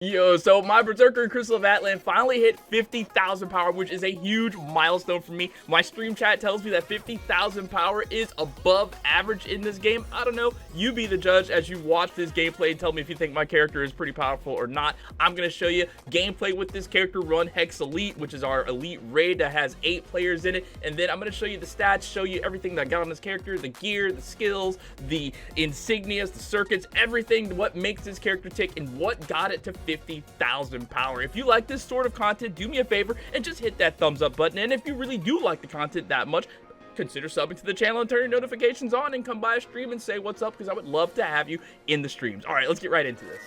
Yo, so my Berserker and Crystalofatlan finally hit 50,000 power, which is a huge milestone for me. My stream chat tells me that 50,000 power is above average in this game. I don't know. You be the judge as you watch this gameplay and tell me if you think my character is pretty powerful or not. I'm going to show you gameplay with this character, run Hex Elite, which is our elite raid that has 8 players in it. And then I'm going to show you the stats, show you everything that I got on this character, the gear, the skills, the insignias, the circuits, everything, what makes this character tick, and what got it to 50,000 power. If you like this sort of content, do me a favor and just hit that thumbs up button. And if you really do like the content that much, consider subbing to the channel and turn your notifications on and come by a stream and say what's up, because I would love to have you in the streams. All right, let's get right into this.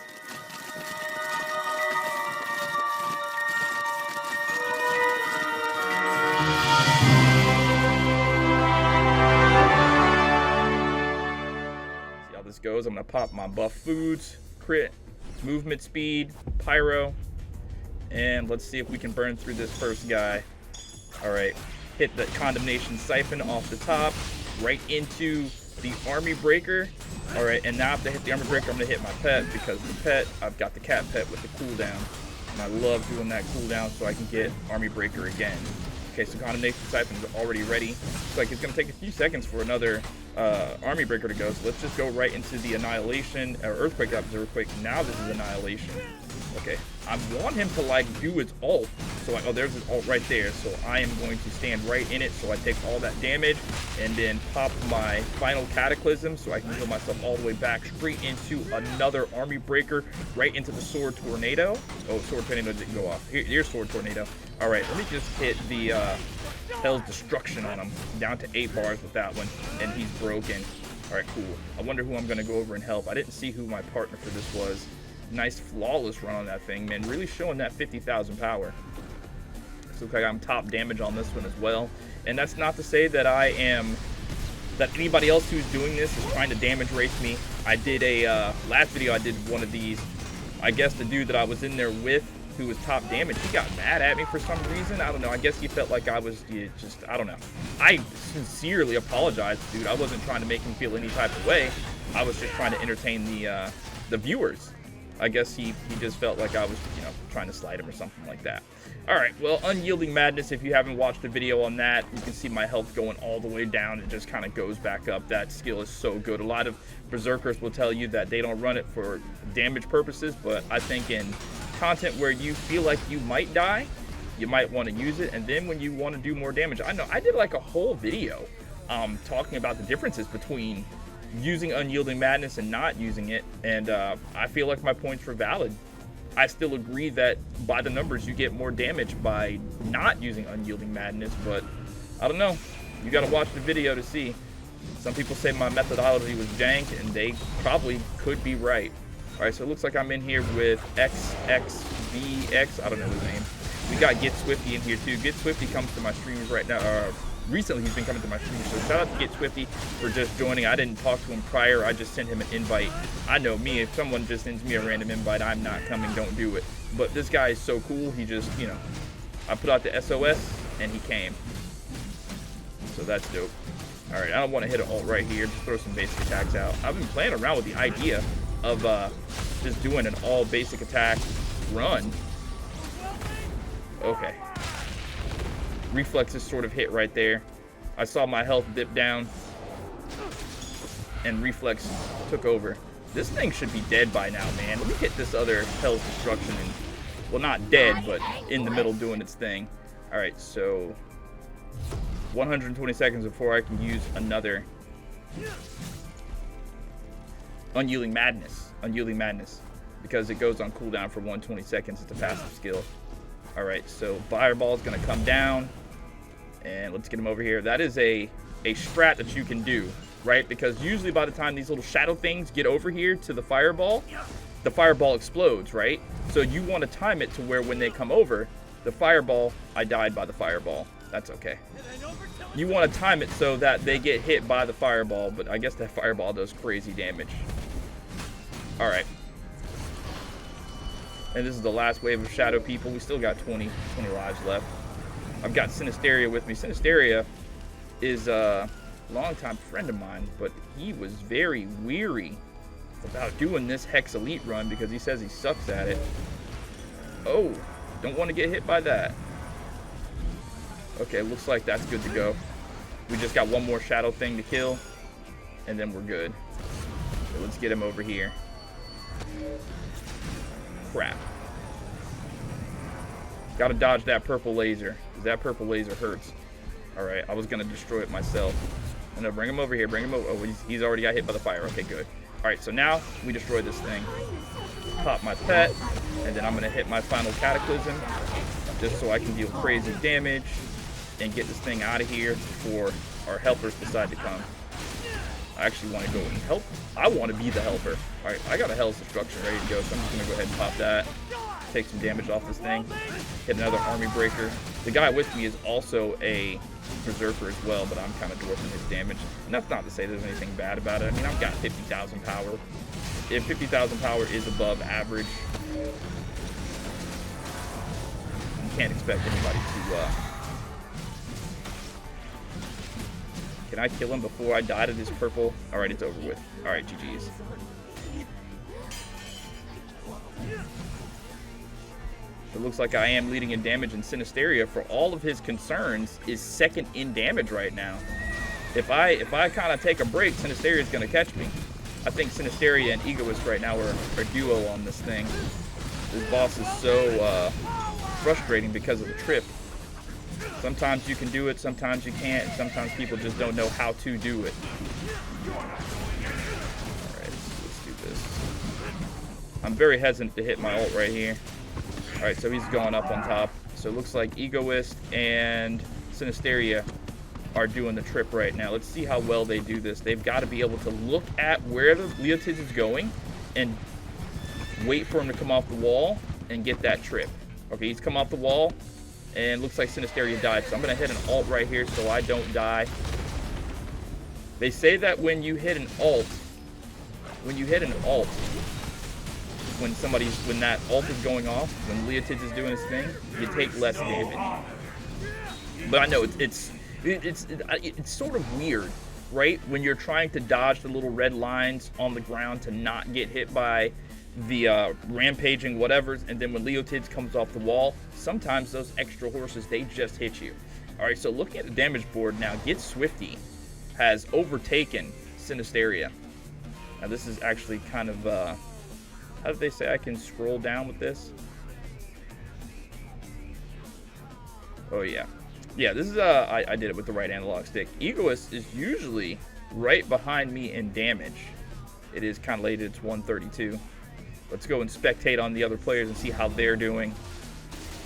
See how this goes. I'm gonna pop my buff foods, crit, movement speed, pyro, and let's see if we can burn through this first guy. All right, hit the condemnation siphon off the top, right into the army breaker. All right, and now after I hit the army breaker, I'm gonna hit my pet, because the pet, I've got the cat pet with the cooldown, and I love doing that cooldown so I can get army breaker again. Okay, so condemnation siphon is already ready. Looks like it's gonna take a few seconds for another army breaker to go, so let's just go right into the annihilation, or earthquake. That was earthquake. Now this is annihilation. Okay, I want him to like do his ult, so oh, there's his ult right there, so I am going to stand right in it so I take all that damage, and then pop my final cataclysm so I can heal myself all the way back straight into another army breaker, right into the sword tornado. Oh, sword tornado didn't go off. Here's sword tornado. All right, let me just hit the Hell's Destruction on him, down to 8 bars with that one, and he's broken. All right, cool. I wonder who I'm gonna go over and help. I didn't see who my partner for this was. Nice flawless run on that thing, man. Really showing that 50,000 power. So looks like I'm top damage on this one as well. And that's not to say that that anybody else who's doing this is trying to damage race me. I did a last video, I did one of these. I guess the dude that I was in there with, who was top damage, he got mad at me for some reason. I don't know. I guess he felt like I was just, I don't know. I sincerely apologize, dude. I wasn't trying to make him feel any type of way. I was just trying to entertain the viewers. I guess he just felt like I was, you know, trying to slide him or something like that. All right, well, Unyielding Madness, if you haven't watched the video on that, you can see my health going all the way down. It just kind of goes back up. That skill is so good. A lot of Berserkers will tell you that they don't run it for damage purposes, but I think in content where you feel like you might die, you might want to use it. And then when you want to do more damage, I know I did like a whole video talking about the differences between using Unyielding Madness and not using it, and I feel like my points were valid. I still agree that by the numbers you get more damage by not using Unyielding Madness, but I don't know. You gotta watch the video to see. Some people say my methodology was jank, and they probably could be right. Alright, so it looks like I'm in here with XXVX, I don't know his name. We got Get Swifty in here too. Get Swifty comes to my streams right now. Recently he's been coming to my stream, so shout out to Get Swifty for just joining. I didn't talk to him prior, I just sent him an invite. I know me, if someone just sends me a random invite, I'm not coming, don't do it. But this guy is so cool, he just, you know, I put out the SOS and he came. So that's dope. Alright, I don't want to hit an ult right here, just throw some basic attacks out. I've been playing around with the idea of just doing an all basic attack run. Okay. Reflexes sort of hit right there. I saw my health dip down, and reflex took over. This thing should be dead by now, man. Let me hit this other Hell's Destruction, and, well, not dead, but in the middle doing its thing. All right, so 120 seconds before I can use another Unyielding Madness. Unyielding Madness, because it goes on cooldown for 120 seconds. It's a passive skill. All right, so Fireball is gonna come down. And let's get him over here. That is a strat that you can do, right? Because usually by the time these little shadow things get over here to the fireball explodes, right? So you want to time it to where when they come over, the fireball, I died by the fireball. That's okay. You want to time it so that they get hit by the fireball, but I guess that fireball does crazy damage. All right. And this is the last wave of shadow people. We still got 20 lives left. I've got Sinisteria with me. Sinisteria is a longtime friend of mine, but he was very weary about doing this Hex Elite run because he says he sucks at it. Oh, don't want to get hit by that. Okay, looks like that's good to go. We just got one more shadow thing to kill, and then we're good. So let's get him over here. Crap. Gotta dodge that purple laser, because that purple laser hurts. Alright, I was gonna destroy it myself. No, bring him over here, bring him over. Oh, he's already got hit by the fire. Okay, good. Alright, so now we destroy this thing. Pop my pet, and then I'm gonna hit my final cataclysm, just so I can deal crazy damage and get this thing out of here before our helpers decide to come. I actually want to go and help. I want to be the helper. Alright, I got a Hell's Destruction ready to go, so I'm just going to go ahead and pop that. Take some damage off this thing. Hit another army breaker. The guy with me is also a Berserker as well, but I'm kind of dwarfing his damage. And that's not to say there's anything bad about it. I mean, I've got 50,000 power. If 50,000 power is above average, you can't expect anybody to... Can I kill him before I die to this purple? Alright, it's over with. Alright, GG's. It looks like I am leading in damage, and Sinisteria, for all of his concerns, is second in damage right now. If I kind of take a break, Sinisteria is going to catch me. I think Sinisteria and Egoist right now are a duo on this thing. This boss is so frustrating because of the trip. Sometimes you can do it, sometimes you can't, and sometimes people just don't know how to do it. Alright, let's do this. I'm very hesitant to hit my ult right here. Alright, so he's going up on top. So it looks like Egoist and Sinisteria are doing the trip right now. Let's see how well they do this. They've got to be able to look at where the Leotids is going and wait for him to come off the wall and get that trip. Okay, he's come off the wall. And looks like Sinisteria died, so I'm going to hit an ult right here so I don't die. They say that when you hit an ult, when that ult is going off, when Leotids is doing his thing, you take less damage. But I know it's sort of weird, right? When you're trying to dodge the little red lines on the ground to not get hit by the rampaging whatevers, and then when Leotids comes off the wall, sometimes those extra horses, they just hit you. Alright, so looking at the damage board now, Get Swifty has overtaken Sinisteria. Now this is actually kind of how did they say I can scroll down with this? Oh yeah, this is I did it with the right analog stick. Egoist is usually right behind me in damage. It is kind of late, it's 132. Let's go and spectate on the other players and see how they're doing.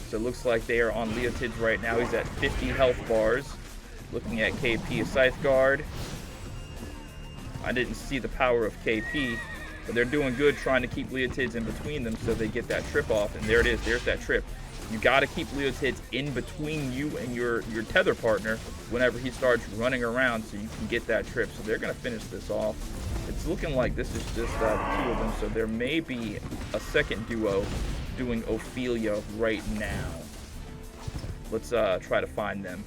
So it looks like they are on Leotids right now. He's at 50 health bars. Looking at KP, a Scythe Guard. I didn't see the power of KP, but they're doing good trying to keep Leotids in between them so they get that trip off. And there it is. There's that trip. You got to keep Leotids in between you and your tether partner whenever he starts running around so you can get that trip. So they're going to finish this off. It's looking like this is just the two of them, so there may be a second duo doing Ophelia right now. Let's try to find them.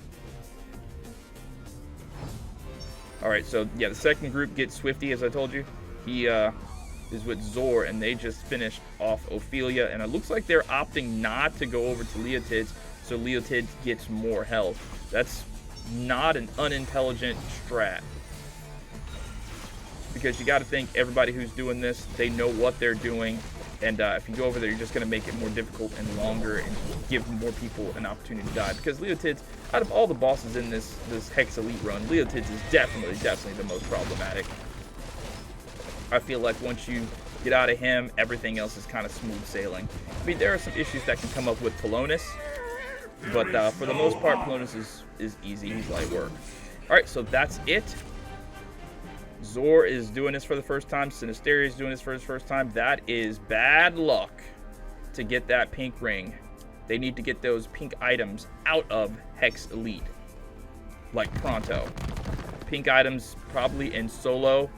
Alright, so yeah, the second group gets Swifty, as I told you. He is with Zor, and they just finished off Ophelia, and it looks like they're opting not to go over to Leotids, so Leotids gets more health. That's not an unintelligent strat. Because you got to think everybody who's doing this, they know what they're doing, and if you go over there, you're just going to make it more difficult and longer and give more people an opportunity to die. Because Leotids, out of all the bosses in this Hex Elite run, Leotids is definitely the most problematic. I feel like once you get out of him, everything else is kind of smooth sailing. I mean, there are some issues that can come up with Polonus, but for the most part, Polonus is easy. He's light work. All right, so that's it. Zor is doing this for the first time. Sinisteria is doing this for his first time. That is bad luck to get that pink ring. They need to get those pink items out of Hex Elite. Like pronto. Pink items probably in solo,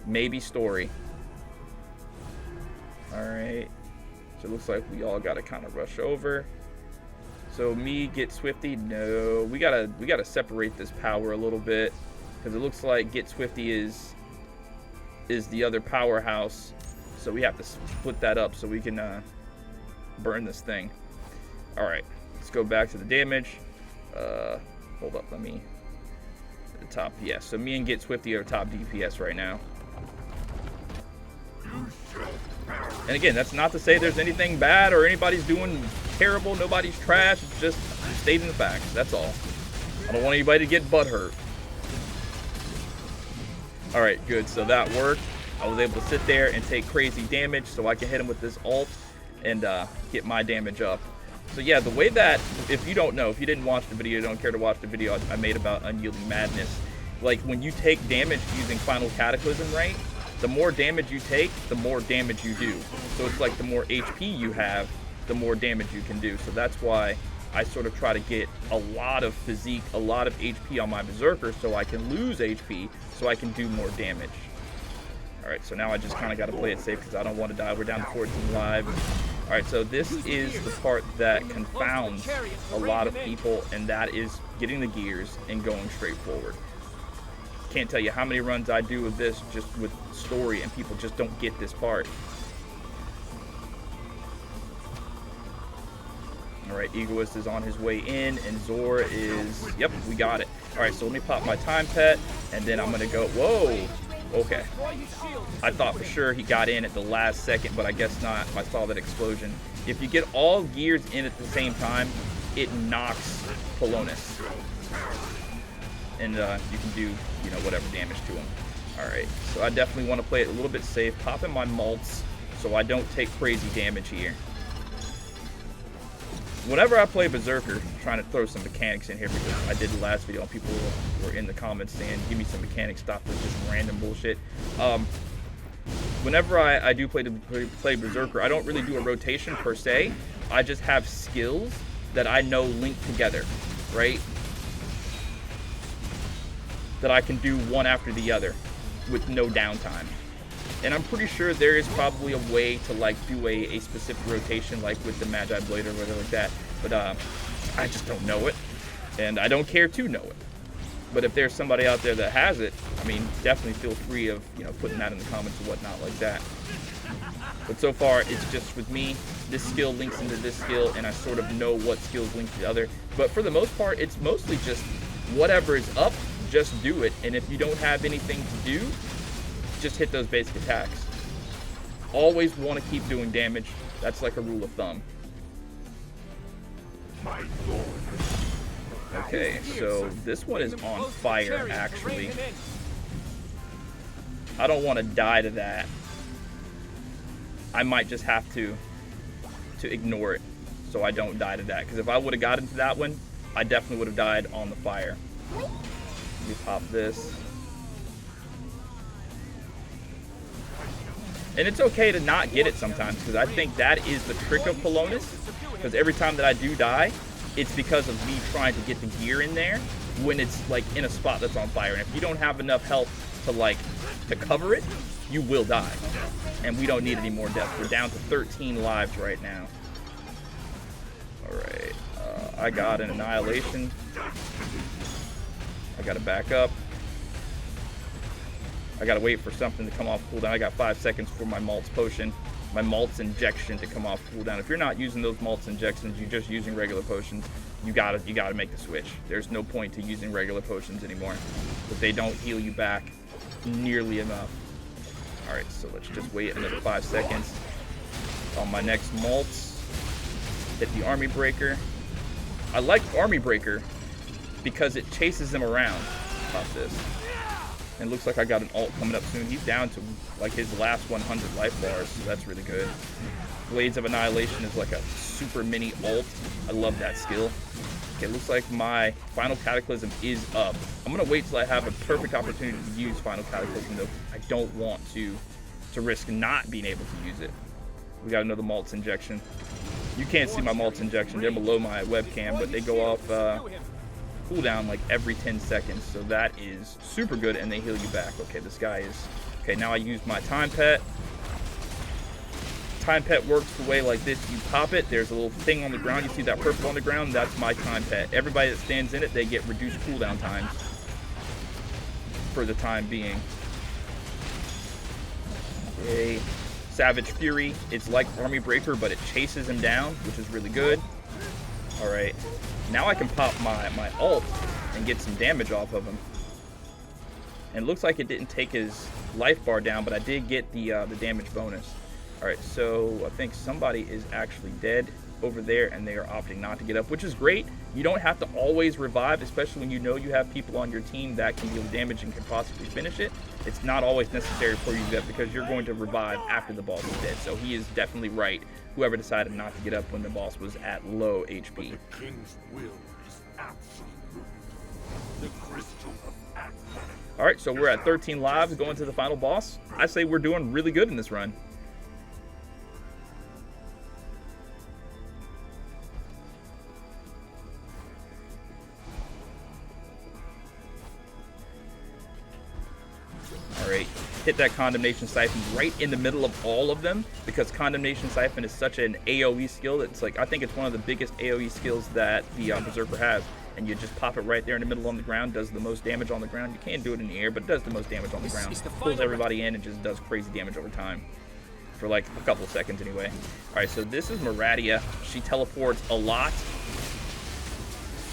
maybe story. Alright. So it looks like we all gotta kind of rush over. So me Get Swifty, no. We gotta separate this power a little bit. Because it looks like Get Swifty is the other powerhouse, so we have to split that up so we can burn this thing. All right, let's go back to the damage. Hold up, let me, the top, yeah, so me and Get Swifty are top DPS right now. And again, that's not to say there's anything bad or anybody's doing terrible, nobody's trash, it's just stating the facts, that's all. I don't want anybody to get butthurt. All right, good, so that worked. I was able to sit there and take crazy damage so I can hit him with this ult and get my damage up. So yeah, the way that, if you don't know, if you didn't watch the video, don't care to watch the video I made about Unyielding Madness, like when you take damage using Final Cataclysm, right, the more damage you take, the more damage you do. So it's like the more HP you have, the more damage you can do. So that's why I sort of try to get a lot of physique, a lot of HP on my Berserker so I can lose HP so I can do more damage. Alright, so now I just kind of got to play it safe because I don't want to die. We're down to 14 lives. Alright, so this is the part that confounds a lot of people, and that is getting the gears and going straight forward. Can't tell you how many runs I do of this just with story, and people just don't get this part. Alright, Egoist is on his way in, and Zor is... Yep, we got it. Alright, so let me pop my time pet, and then I'm going to go... Whoa! Okay. I thought for sure he got in at the last second, but I guess not. I saw that explosion. If you get all gears in at the same time, it knocks Polonus. And you can do, you know, whatever damage to him. Alright, so I definitely want to play it a little bit safe. Pop in my malts so I don't take crazy damage here. Whenever I play Berserker, I'm trying to throw some mechanics in here because I did the last video and people were in the comments saying, give me some mechanics, stop with just random bullshit. Whenever I do play Berserker, I don't really do a rotation per se. I just have skills that I know link together, right? That I can do one after the other with no downtime. And I'm pretty sure there is probably a way to like do a specific rotation like with the Magi Blade or whatever like that. But I just don't know it. And I don't care to know it. But if there's somebody out there that has it, I mean, definitely feel free of, you know, putting that in the comments or whatnot like that. But so far, it's just with me, this skill links into this skill, and I sort of know what skills link to the other. But for the most part, it's mostly just whatever is up, just do it. And if you don't have anything to do, just hit those basic attacks. Always want to keep doing damage. That's like a rule of thumb. Okay, so this one is on fire, actually. I don't want to die to that. I might just have to ignore it so I don't die to that. Because if I would have got into that one, I definitely would have died on the fire. Let me pop this. And it's okay to not get it sometimes, because I think that is the trick of Polonus. Because every time that I do die, it's because of me trying to get the gear in there when it's like in a spot that's on fire. And if you don't have enough health to cover it, you will die. And we don't need any more deaths. We're down to 13 lives right now. Alright, I got an Annihilation. I gotta back up. I gotta wait for something to come off cooldown. I got 5 seconds for my Maltz Potion, my Maltz Injection to come off cooldown. If you're not using those Maltz Injections, you're just using regular potions, you gotta make the switch. There's no point to using regular potions anymore, but they don't heal you back nearly enough. Alright, so let's just wait another 5 seconds. On my next Maltz, hit the Army Breaker. I like Army Breaker because it chases them around. Pop this. And it looks like I got an ult coming up soon. He's down to like his last 100 life bars, so that's really good. Blades of Annihilation is like a super mini ult. I love that skill. Okay, it looks like my Final Cataclysm is up. I'm gonna wait till I have a perfect opportunity to use Final Cataclysm though. I don't want to risk not being able to use it. We got another Maltz Injection. You can't see my Maltz Injection. They're below my webcam, but they go off cooldown like every 10 seconds, so that is super good, and they heal you back. Okay, this guy is... Okay, now I use my Time Pet. Time Pet works the way like this. You pop it, there's a little thing on the ground. You see that purple on the ground? That's my Time Pet. Everybody that stands in it, they get reduced cooldown times for the time being. Okay, Savage Fury. It's like Army Breaker, but it chases him down, which is really good. All right, now I can pop my ult and get some damage off of him. And it looks like it didn't take his life bar down, but I did get the damage bonus. All right, so I think somebody is actually dead over there, and they are opting not to get up, which is great. You don't have to always revive, especially when you know you have people on your team that can deal damage and can possibly finish it. It's not always necessary for you to get up because you're going to revive after the boss is dead. So he is definitely right, whoever decided not to get up when the boss was at low HP. The king's will is absolute. The crystal of Atlan. All right, so we're at 13 lives going to the final boss. I say we're doing really good in this run. Alright, hit that Condemnation Siphon right in the middle of all of them, because Condemnation Siphon is such an AoE skill. It's like, I think it's one of the biggest AoE skills that the Berserker has. And you just pop it right there in the middle on the ground, does the most damage on the ground. You can do it in the air, but it does the most damage on the ground. Pulls everybody in and just does crazy damage over time. For like a couple of seconds anyway. Alright, so this is Maradia. She teleports a lot.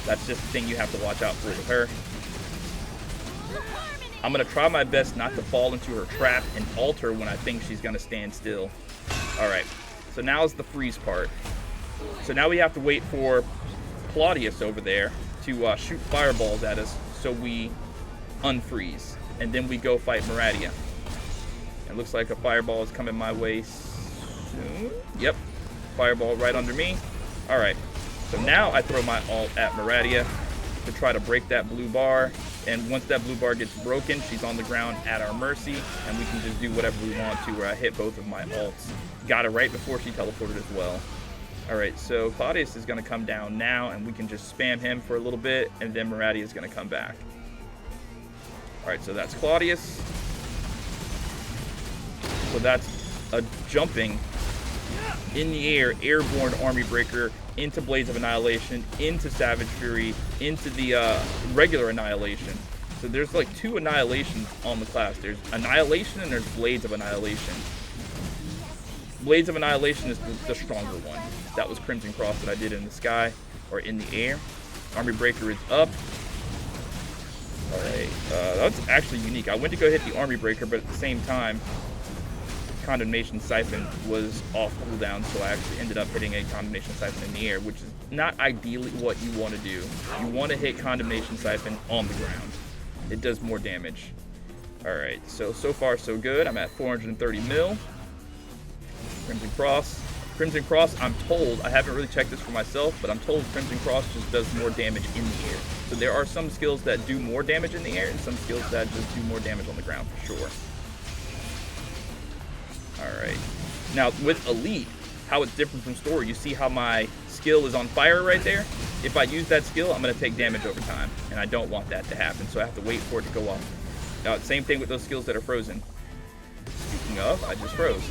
That's just the thing you have to watch out for with her. I'm going to try my best not to fall into her trap and ult her when I think she's going to stand still. Alright, so now is the freeze part. So now we have to wait for Claudius over there to shoot fireballs at us so we unfreeze. And then we go fight Maradia. It looks like a fireball is coming my way soon. Yep, fireball right under me. Alright, so now I throw my ult at Maradia to try to break that blue bar. And once that blue bar gets broken, she's on the ground at our mercy, and we can just do whatever we want to, where I hit both of my ults. Got her right before she teleported as well. Alright, so Claudius is going to come down now, and we can just spam him for a little bit, and then Maradia is going to come back. Alright, so that's Claudius. So that's a jumping in the air, airborne Army Breaker into Blades of Annihilation, into Savage Fury, into the regular Annihilation. So there's like two Annihilations on the class. There's Annihilation and there's Blades of Annihilation. Blades of Annihilation is the stronger one. That was Crimson Cross that I did in the sky, or in the air. Army Breaker is up. Alright, that's actually unique. I went to go hit the Army Breaker, but at the same time, Condemnation Siphon was off cooldown, so I actually ended up hitting a Condemnation Siphon in the air, which is not ideally what you want to do. You want to hit Condemnation Siphon on the ground. It does more damage. Alright, so far so good. I'm at 430 mil. Crimson Cross. Crimson Cross, I'm told, I haven't really checked this for myself, but I'm told Crimson Cross just does more damage in the air. So there are some skills that do more damage in the air, and some skills that just do more damage on the ground for sure. Alright, now with Elite, how it's different from Story, you see how my skill is on fire right there? If I use that skill, I'm going to take damage over time, and I don't want that to happen, so I have to wait for it to go off. Now, same thing with those skills that are frozen. Speaking of, I just froze.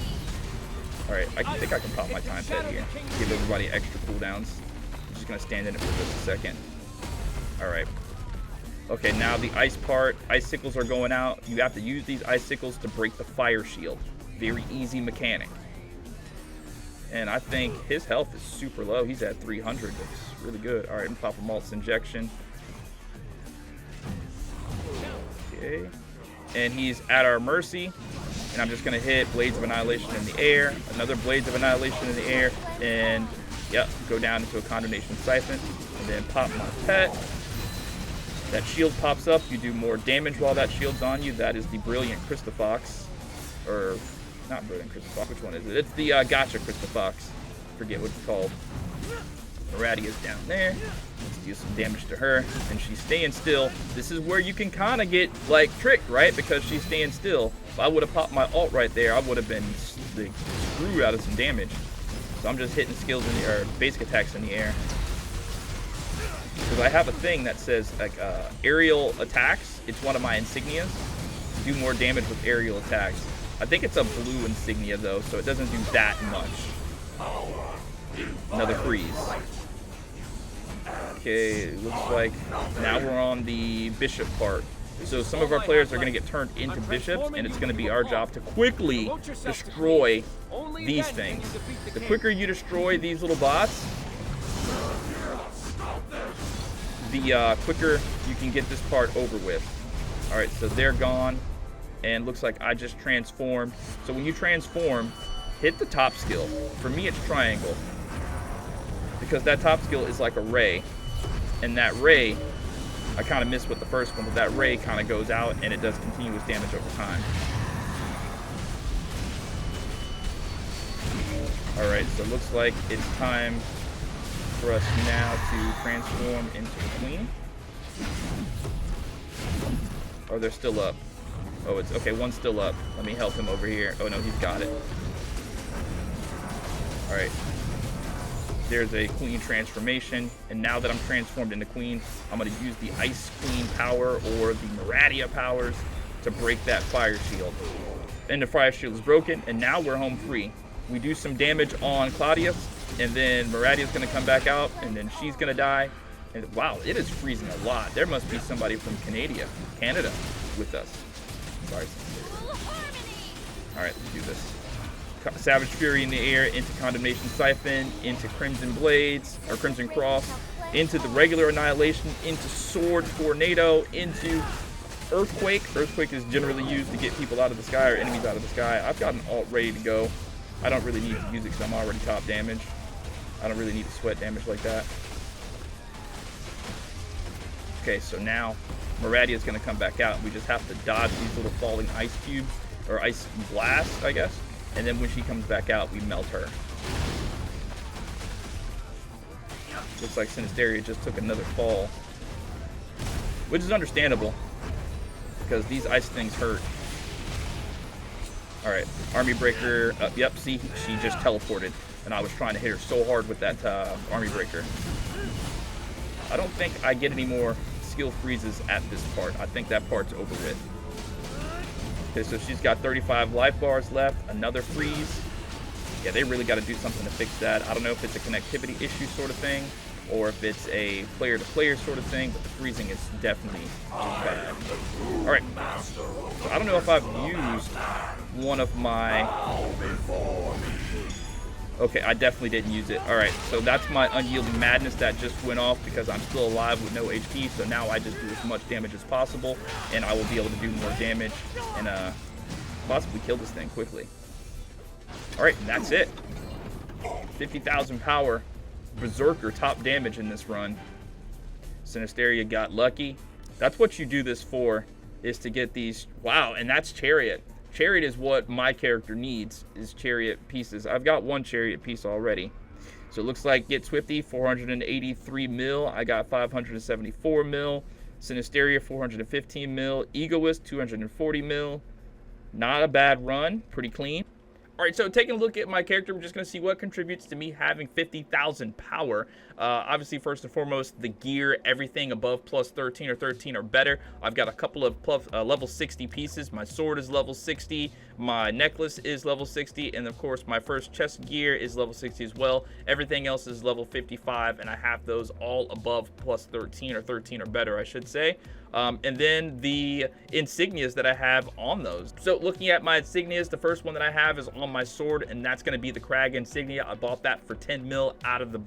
Alright, I think I can pop my time pad here, give everybody extra cooldowns. I'm just going to stand in it for just a second. Alright. Okay, now the ice part, icicles are going out. You have to use these icicles to break the fire shield. Very easy mechanic. And I think his health is super low. He's at 300. That's really good. Alright, I'm popping Malt's Injection. Okay. And he's at our mercy. And I'm just going to hit Blades of Annihilation in the air. Another Blades of Annihilation in the air. And, yep, go down into a Condemnation Siphon. And then pop my pet. That shield pops up. You do more damage while that shield's on you. That is the Brilliant Crystalofatlan. Or... not Brilliant Crystalofatlan, which one is it? It's the Gotcha Crystalofatlan. Forget what it's called. Maradia's down there. Let's do some damage to her. And she's staying still. This is where you can kind of get, like, tricked, right? Because she's staying still. If I would have popped my ult right there, I would have been like, screwed out of some damage. So I'm just hitting skills in the air, basic attacks in the air. Because I have a thing that says, like, aerial attacks. It's one of my insignias. Do more damage with aerial attacks. I think it's a blue insignia, though, so it doesn't do that much. Another freeze. Okay, it looks like now we're on the bishop part. So some of our players are going to get turned into bishops, and it's going to be our job to quickly destroy these things. The quicker you destroy these little bots, the quicker you can get this part over with. All right, so they're gone, and looks like I just transformed. So when you transform, hit the top skill. For me, it's triangle, because that top skill is like a ray, and that ray, I kind of missed with the first one, but that ray kind of goes out, and it does continuous damage over time. All right, so it looks like it's time for us now to transform into the queen. Oh, they're still up. Oh, it's okay. One's still up. Let me help him over here. Oh no, he's got it. All right. There's a queen transformation, and now that I'm transformed into queen, I'm going to use the ice queen power or the Maradia powers to break that fire shield. And the fire shield is broken, and now we're home free. We do some damage on Claudius, and then Maradia's going to come back out, and then she's going to die. And wow, it is freezing a lot. There must be somebody from Canada with us. Sorry. All right, let's do this. Savage Fury in the air, into Condemnation Siphon, into Crimson Blades, or Crimson Cross, into the regular Annihilation, into Sword Tornado, into Earthquake. Earthquake is generally used to get people out of the sky or enemies out of the sky. I've got an alt ready to go. I don't really need to use it because I'm already top damage. I don't really need to sweat damage like that. Okay, so now Maradia is going to come back out, and we just have to dodge these little falling ice cubes, or ice blasts, I guess. And then when she comes back out, we melt her. Looks like Sinisteria just took another fall, which is understandable because these ice things hurt. All right, Army Breaker. Yep, see, she just teleported, and I was trying to hit her so hard with that Army Breaker. I don't think I get any more skill freezes at this part. I think that part's over with. Okay, so she's got 35 life bars left, another freeze. Yeah, they really got to do something to fix that. I don't know if it's a connectivity issue sort of thing, or if it's a player-to-player sort of thing, but the freezing is definitely just bad. All right, so I don't know if I've used one of my... Okay, I definitely didn't use it. All right, so that's my Unyielding Madness that just went off because I'm still alive with no HP, so now I just do as much damage as possible, and I will be able to do more damage and possibly kill this thing quickly. All right, and that's it. 50,000 power. Berserker top damage in this run. Sinisteria got lucky. That's what you do this for, is to get these... Wow, and that's Chariot. Chariot is what my character needs, is Chariot pieces. I've got one Chariot piece already. So it looks like Get Swifty, 483 mil. I got 574 mil. Sinisteria, 415 mil. Egoist, 240 mil. Not a bad run. Pretty clean. All right, so taking a look at my character, we're just going to see what contributes to me having 50,000 power. Obviously, first and foremost, the gear, everything above plus 13 or 13 or better. I've got a couple of level 60 pieces. My sword is level 60. My necklace is level 60. And, of course, my first chest gear is level 60 as well. Everything else is level 55, and I have those all above plus 13 or 13 or better, I should say. And then the insignias that I have on those. So looking at my insignias, the first one that I have is on my sword, and that's going to be the Crag insignia. I bought that for 10 mil out of the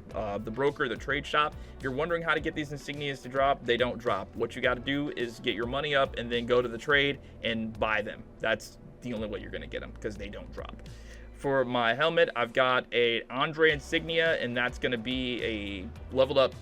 broker, the trade shop. If you're wondering how to get these insignias to drop, they don't drop. What you got to do is get your money up and then go to the trade and buy them. That's the only way you're going to get them, because they don't drop. For my helmet, I've got a Andre insignia, and that's going to be a leveled up,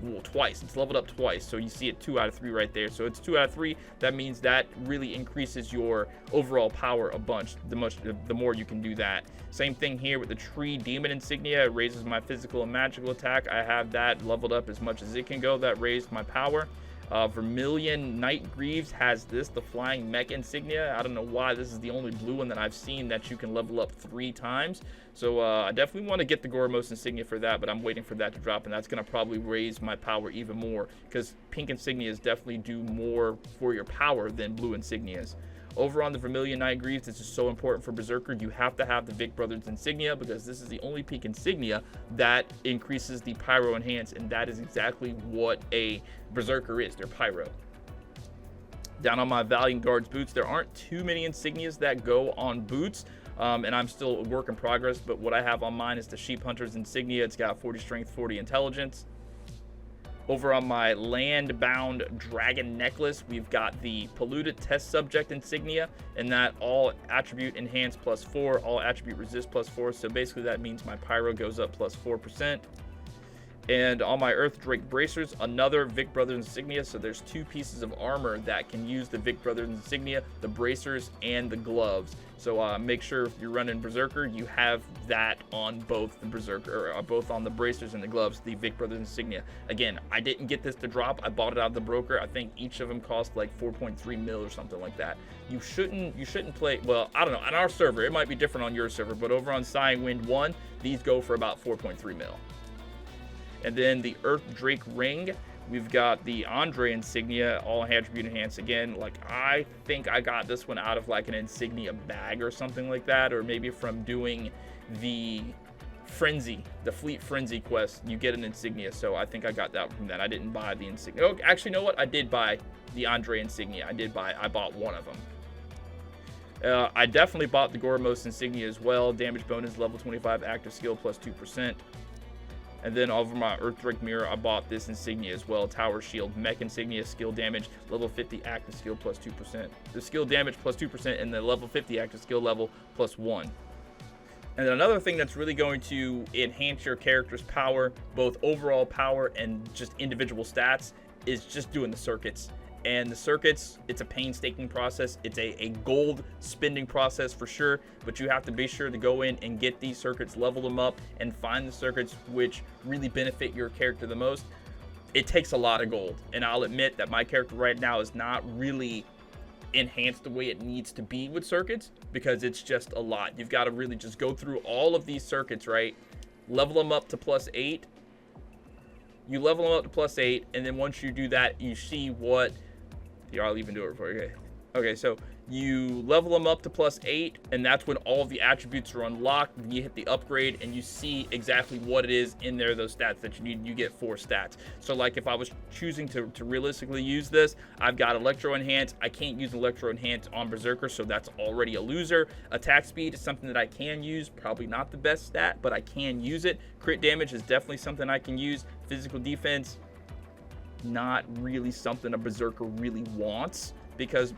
well, twice. It's leveled up twice, so you see it 2 out of 3 right there. So it's 2 out of 3. That means that really increases your overall power a bunch. The more you can do that. Same thing here with the Tree Demon insignia. It raises my physical and magical attack. I have that leveled up as much as it can go. That raised my power. Vermilion Knight Greaves has this, the Flying Mech insignia. I don't know why this is the only blue one that I've seen that you can level up 3 times. So I definitely want to get the Gormos insignia for that, but I'm waiting for that to drop, and that's going to probably raise my power even more, because pink insignias definitely do more for your power than blue insignias. Over on the Vermilion Knight Greaves, this is so important for Berserker. You have to have the Vic Brothers insignia, because this is the only pink insignia that increases the Pyro Enhance, and that is exactly what a Berserker is. They're Pyro. Down on my Valiant Guards boots, there aren't too many insignias that go on boots, and I'm still a work in progress, but what I have on mine is the Sheep Hunter's insignia. It's got 40 strength, 40 intelligence. Over on my land-bound dragon necklace, we've got the polluted test subject insignia, and that all attribute enhance +4, all attribute resist +4. So basically that means my pyro goes up +4%. And on my Earth Drake bracers, another Vic Brothers insignia. So there's 2 pieces of armor that can use the Vic Brothers insignia, the bracers and the gloves. So make sure if you're running Berserker, you have that on both the Berserker, or both on the bracers and the gloves, the Vic Brothers insignia. Again, I didn't get this to drop. I bought it out of the broker. I think each of them cost like 4.3 mil or something like that. You shouldn't play, well, I don't know, on our server, it might be different on your server, but over on Sighing Wind 1, these go for about 4.3 mil. And then the Earth Drake ring, we've got the Andre insignia, all attribute enhanced again. Like, I think I got this one out of like an insignia bag or something like that, or maybe from doing the Frenzy, the Fleet Frenzy quest, you get an insignia. So I think I got that from that. I didn't buy the insignia. Oh, actually, you know what? I did buy the Andre insignia. I bought one of them. I definitely bought the Gormos insignia as well. Damage bonus, level 25, active skill +2%. And then over my Earth Drake mirror, I bought this insignia as well. Tower Shield, Mech insignia, skill damage, level 50, active skill +2%. The skill damage +2% and the level 50 active skill level +1. And then another thing that's really going to enhance your character's power, both overall power and just individual stats, is just doing the circuits. And the circuits, it's a painstaking process. It's a gold spending process for sure, but you have to be sure to go in and get these circuits, level them up, and find the circuits which really benefit your character the most. It takes a lot of gold, and I'll admit that my character right now is not really enhanced the way it needs to be with circuits, because it's just a lot. You've got to really just go through all of these circuits, right? Level them up to +8. You level them up to +8, and then once you do that, you see what... Here, I'll even do it for you. Okay, so you level them up to +8, and that's when all of the attributes are unlocked. You hit the upgrade, and you see exactly what it is in there, those stats that you need. You get 4 stats. So, like, if I was choosing to realistically use this, I've got Electro Enhance. I can't use Electro Enhance on Berserker, so that's already a loser. Attack Speed is something that I can use. Probably not the best stat, but I can use it. Crit Damage is definitely something I can use. Physical Defense, not really something a Berserker really wants, because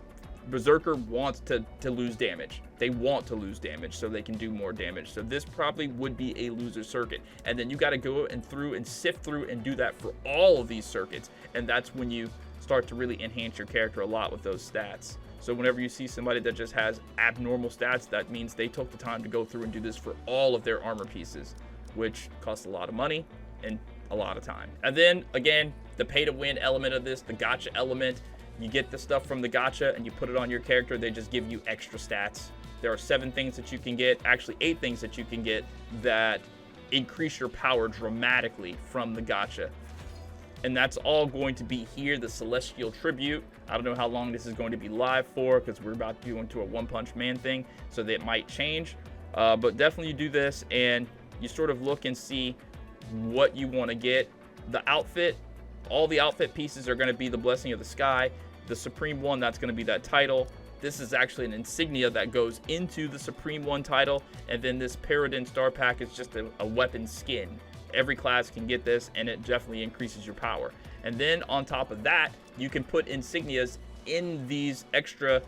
Berserker wants to lose damage. They want to lose damage so they can do more damage. So this probably would be a loser circuit. And then you got to go through and sift through and do that for all of these circuits. And that's when you start to really enhance your character a lot with those stats. So whenever you see somebody that just has abnormal stats, that means they took the time to go through and do this for all of their armor pieces, which costs a lot of money and a lot of time. And then again, the pay to win element of this, the gacha element, you get the stuff from the gacha and you put it on your character. They just give you extra stats. There are 7 things that you can get, actually 8 things that you can get that increase your power dramatically from the gacha. And that's all going to be here, the Celestial Tribute. I don't know how long this is going to be live for, because we're about to go into a One Punch Man thing, so that might change. But definitely you do this and you sort of look and see what you want to get. The outfit, all the outfit pieces are going to be the Blessing of the Sky. The Supreme One, that's going to be that title. This is actually an insignia that goes into the Supreme One title. And then this Paradin Star Pack is just a weapon skin. Every class can get this, and it definitely increases your power. And then on top of that, you can put insignias in these extra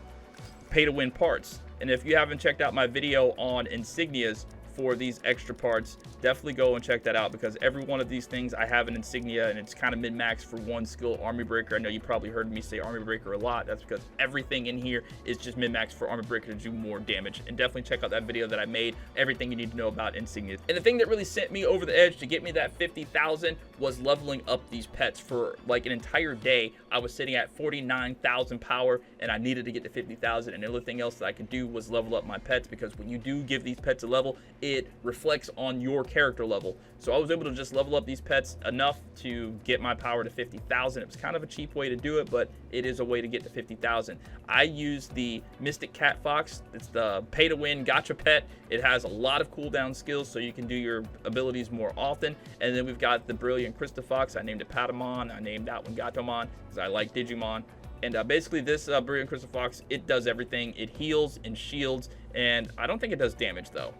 pay-to-win parts. And if you haven't checked out my video on insignias for these extra parts, definitely go and check that out, because every one of these things I have an insignia, and it's kind of min-max for one skill, Army Breaker. I know you probably heard me say Army Breaker a lot. That's because everything in here is just min-max for Army Breaker to do more damage. And definitely check out that video that I made, everything you need to know about insignias. And the thing that really sent me over the edge to get me that 50,000 was leveling up these pets. For like an entire day, I was sitting at 49,000 power, and I needed to get to 50,000, and the only thing else that I could do was level up my pets, because when you do give these pets a level, it reflects on your character level. So I was able to just level up these pets enough to get my power to 50,000. It was kind of a cheap way to do it, but it is a way to get to 50,000. I use the Mystic Cat Fox. It's the pay-to-win gacha pet. It has a lot of cooldown skills, so you can do your abilities more often. And then we've got the Brilliant Crystal Fox. I named it Patamon. I named that one Gatomon because I like Digimon. And basically this brilliant crystal fox, it does everything. It heals and shields, and I don't think it does damage though.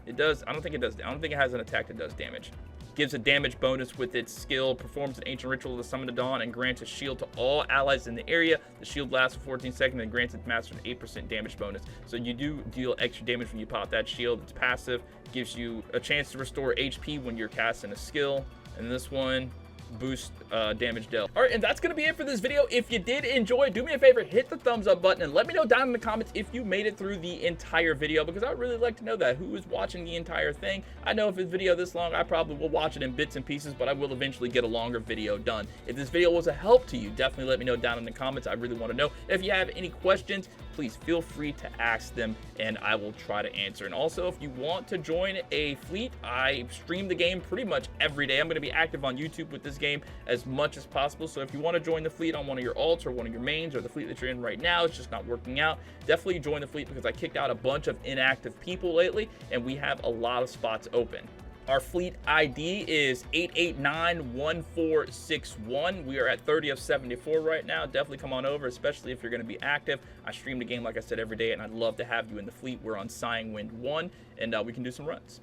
It does. I don't think it does. I don't think it has an attack that does damage. Gives a damage bonus with its skill, performs an ancient ritual of the Summon of Dawn, and grants a shield to all allies in the area. The shield lasts for 14 seconds and grants its master an 8% damage bonus. So you do deal extra damage when you pop that shield. It's passive, gives you a chance to restore HP when you're casting a skill. And this one boost damage dealt. All right, and that's gonna be it for this video. If you did enjoy, do me a favor, hit the thumbs up button and let me know down in the comments if you made it through the entire video, because I'd really like to know that, who is watching the entire thing. I know if it's video this long, I probably will watch it in bits and pieces, but I will eventually get a longer video done. If this video was a help to you, definitely let me know down in the comments. I really want to know. If you have any questions, please feel free to ask them and I will try to answer. And also, if you want to join a fleet, I stream the game pretty much every day. I'm going to be active on YouTube with this game as much as possible. So if you want to join the fleet on one of your alts or one of your mains, or the fleet that you're in right now, it's just not working out, definitely join the fleet, because I kicked out a bunch of inactive people lately and we have a lot of spots open. Our fleet ID is 8891461. We are at 30 of 74 right now. Definitely come on over, especially if you're going to be active. I stream the game, like I said, every day, and I'd love to have you in the fleet. We're on Sighing Wind 1, and we can do some runs.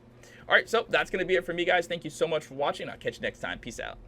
All right, so that's going to be it for me, guys. Thank you so much for watching. I'll catch you next time. Peace out.